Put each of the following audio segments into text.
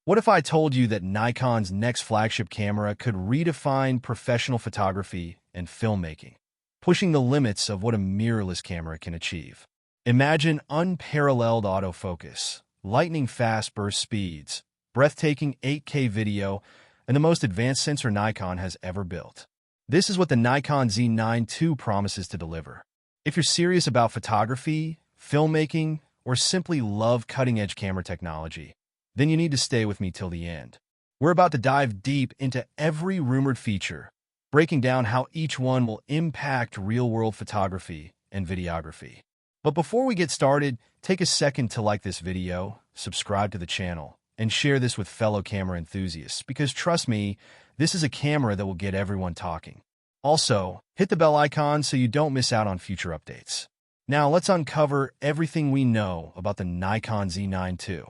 What if I told you that Nikon's next flagship camera could redefine professional photography and filmmaking, pushing the limits of what a mirrorless camera can achieve? Imagine unparalleled autofocus, lightning-fast burst speeds, breathtaking 8K video, and the most advanced sensor Nikon has ever built. This is what the Nikon Z9 II promises to deliver. If you're serious about photography, filmmaking, or simply love cutting-edge camera technology, then you need to stay with me till the end. We're about to dive deep into every rumored feature, breaking down how each one will impact real-world photography and videography. But before we get started, take a second to like this video, subscribe to the channel, and share this with fellow camera enthusiasts, because trust me, this is a camera that will get everyone talking. Also, hit the bell icon so you don't miss out on future updates. Now let's uncover everything we know about the Nikon Z9 II.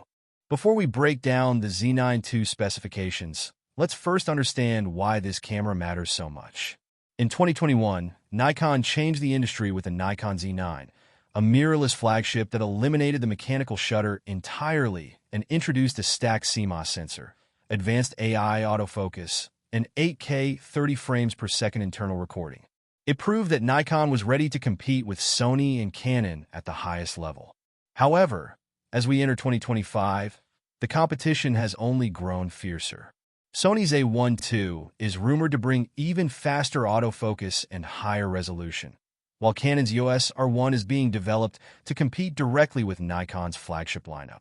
Before we break down the Z9 II specifications, let's first understand why this camera matters so much. In 2021, Nikon changed the industry with the Nikon Z9, a mirrorless flagship that eliminated the mechanical shutter entirely and introduced a stacked CMOS sensor, advanced AI autofocus, and 8K 30 frames per second internal recording. It proved that Nikon was ready to compete with Sony and Canon at the highest level. However, as we enter 2025, the competition has only grown fiercer. Sony's A1 II is rumored to bring even faster autofocus and higher resolution, while Canon's EOS R1 is being developed to compete directly with Nikon's flagship lineup.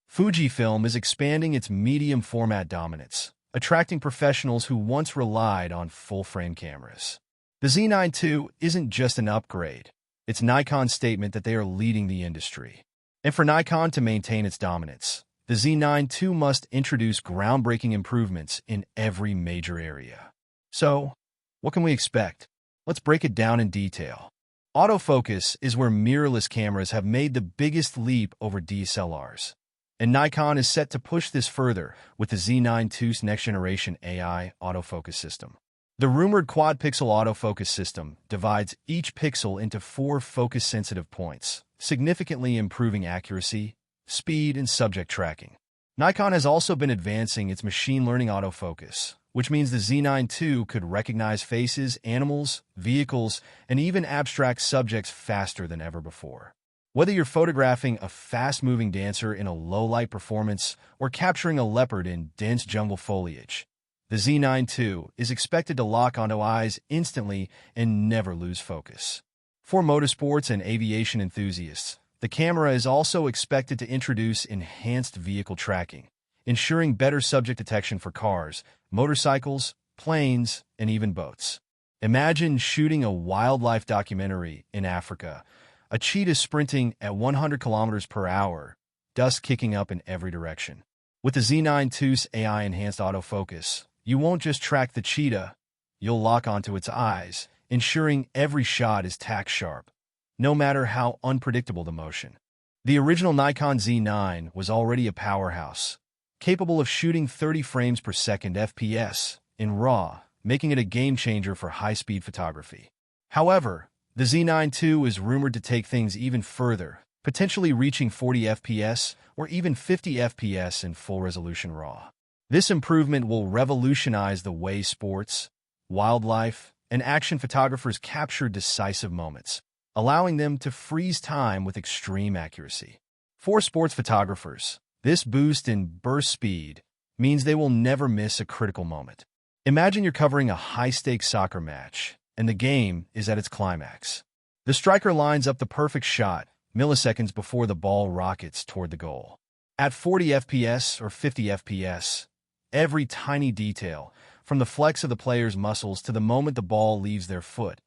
Fujifilm is expanding its medium format dominance, attracting professionals who once relied on full-frame cameras. The Z9 II isn't just an upgrade, it's Nikon's statement that they are leading the industry. And for Nikon to maintain its dominance, the Z9 II must introduce groundbreaking improvements in every major area. So, what can we expect? Let's break it down in detail. Autofocus is where mirrorless cameras have made the biggest leap over DSLRs, and Nikon is set to push this further with the Z9 II's next-generation AI autofocus system. The rumored quad-pixel autofocus system divides each pixel into 4 focus-sensitive points, significantly improving accuracy, speed, and subject tracking. Nikon has also been advancing its machine learning autofocus, which means the Z9 II could recognize faces, animals, vehicles, and even abstract subjects faster than ever before. Whether you're photographing a fast-moving dancer in a low-light performance or capturing a leopard in dense jungle foliage, the Z9 II is expected to lock onto eyes instantly and never lose focus. For motorsports and aviation enthusiasts, the camera is also expected to introduce enhanced vehicle tracking, ensuring better subject detection for cars, motorcycles, planes, and even boats. Imagine shooting a wildlife documentary in Africa, a cheetah sprinting at 100 kilometers per hour, dust kicking up in every direction. With the Z9 II's AI-enhanced autofocus, you won't just track the cheetah, you'll lock onto its eyes, ensuring every shot is tack-sharp, no matter how unpredictable the motion. The original Nikon Z9 was already a powerhouse, capable of shooting 30 frames per second FPS in RAW, making it a game-changer for high-speed photography. However, the Z9 II is rumored to take things even further, potentially reaching 40 FPS or even 50 FPS in full-resolution RAW. This improvement will revolutionize the way sports, wildlife, and action photographers capture decisive moments, allowing them to freeze time with extreme accuracy. For sports photographers, this boost in burst speed means they will never miss a critical moment. Imagine you're covering a high-stakes soccer match, and the game is at its climax. The striker lines up the perfect shot milliseconds before the ball rockets toward the goal. At 40 FPS or 50 FPS, every tiny detail, from the flex of the player's muscles to the moment the ball leaves their foot,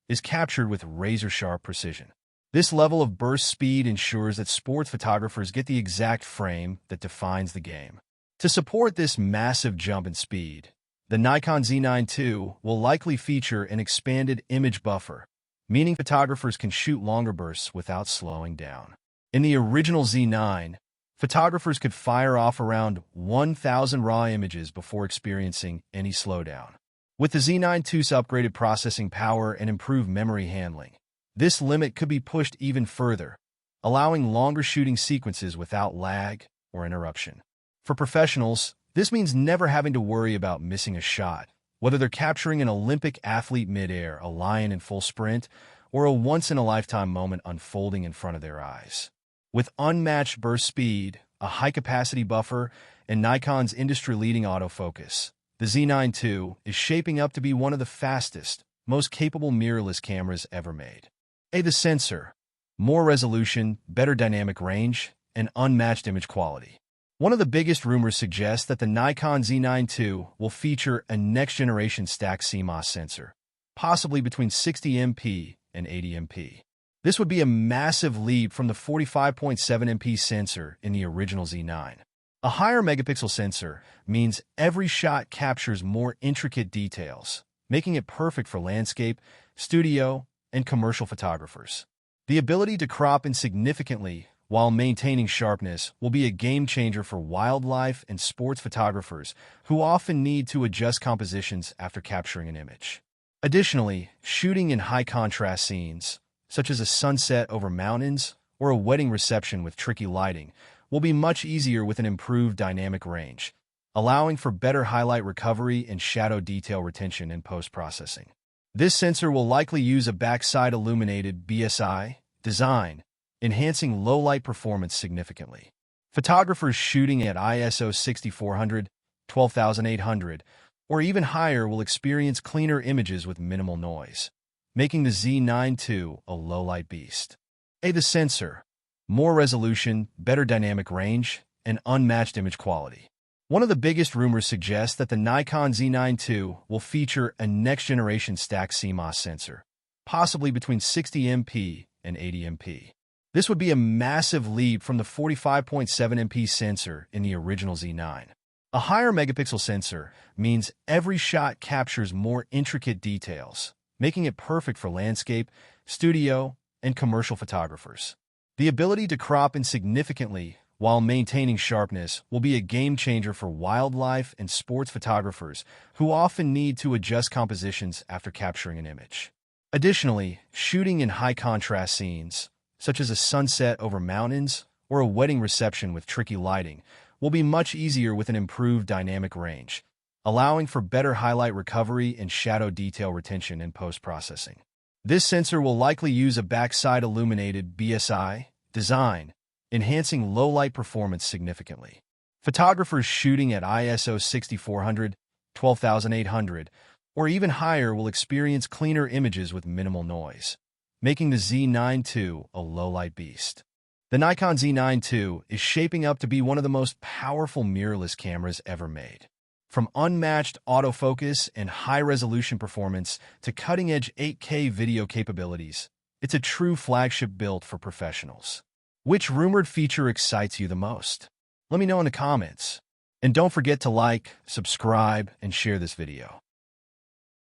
is captured with razor-sharp precision. This level of burst speed ensures that sports photographers get the exact frame that defines the game. To support this massive jump in speed, the Nikon Z9 II will likely feature an expanded image buffer, meaning photographers can shoot longer bursts without slowing down. In the original Z9, photographers could fire off around 1,000 raw images before experiencing any slowdown. With the Z9 II's upgraded processing power and improved memory handling, this limit could be pushed even further, allowing longer shooting sequences without lag or interruption. For professionals, This means never having to worry about missing a shot, whether they're capturing an Olympic athlete midair, a lion in full sprint, or a once-in-a-lifetime moment unfolding in front of their eyes. With unmatched burst speed, a high-capacity buffer, and Nikon's industry-leading autofocus, the Z9 II is shaping up to be one of the fastest, most capable mirrorless cameras ever made. The sensor, more resolution, better dynamic range, and unmatched image quality. One of the biggest rumors suggests that the Nikon Z9 II will feature a next-generation stacked CMOS sensor, possibly between 60MP and 80MP. This would be a massive leap from the 45.7MP sensor in the original Z9. A higher megapixel sensor means every shot captures more intricate details, making it perfect for landscape, studio, and commercial photographers. The ability to crop in significantly while maintaining sharpness will be a game-changer for wildlife and sports photographers who often need to adjust compositions after capturing an image. Additionally, shooting in high-contrast scenes, such as a sunset over mountains or a wedding reception with tricky lighting, will be much easier with an improved dynamic range, allowing for better highlight recovery and shadow detail retention in post-processing. This sensor will likely use a backside illuminated BSI design, enhancing low-light performance significantly. Photographers shooting at ISO 6400, 12800, or even higher will experience cleaner images with minimal noise, making the Z9 II a low-light beast. The sensor, more resolution, better dynamic range, and unmatched image quality. One of the biggest rumors suggests that the Nikon Z9 II will feature a next-generation stacked CMOS sensor, possibly between 60MP and 80MP. This would be a massive leap from the 45.7MP sensor in the original Z9. A higher megapixel sensor means every shot captures more intricate details, making it perfect for landscape, studio, and commercial photographers. The ability to crop in significantly while maintaining sharpness will be a game-changer for wildlife and sports photographers who often need to adjust compositions after capturing an image. Additionally, shooting in high-contrast scenes, such as a sunset over mountains or a wedding reception with tricky lighting, will be much easier with an improved dynamic range, allowing for better highlight recovery and shadow detail retention in post-processing. This sensor will likely use a backside illuminated BSI design, enhancing low-light performance significantly. Photographers shooting at ISO 6400, 12800, or even higher will experience cleaner images with minimal noise, making the Z9 II a low-light beast. The Nikon Z9 II is shaping up to be one of the most powerful mirrorless cameras ever made. From unmatched autofocus and high-resolution performance to cutting-edge 8K video capabilities, it's a true flagship built for professionals. Which rumored feature excites you the most? Let me know in the comments. And don't forget to like, subscribe, and share this video.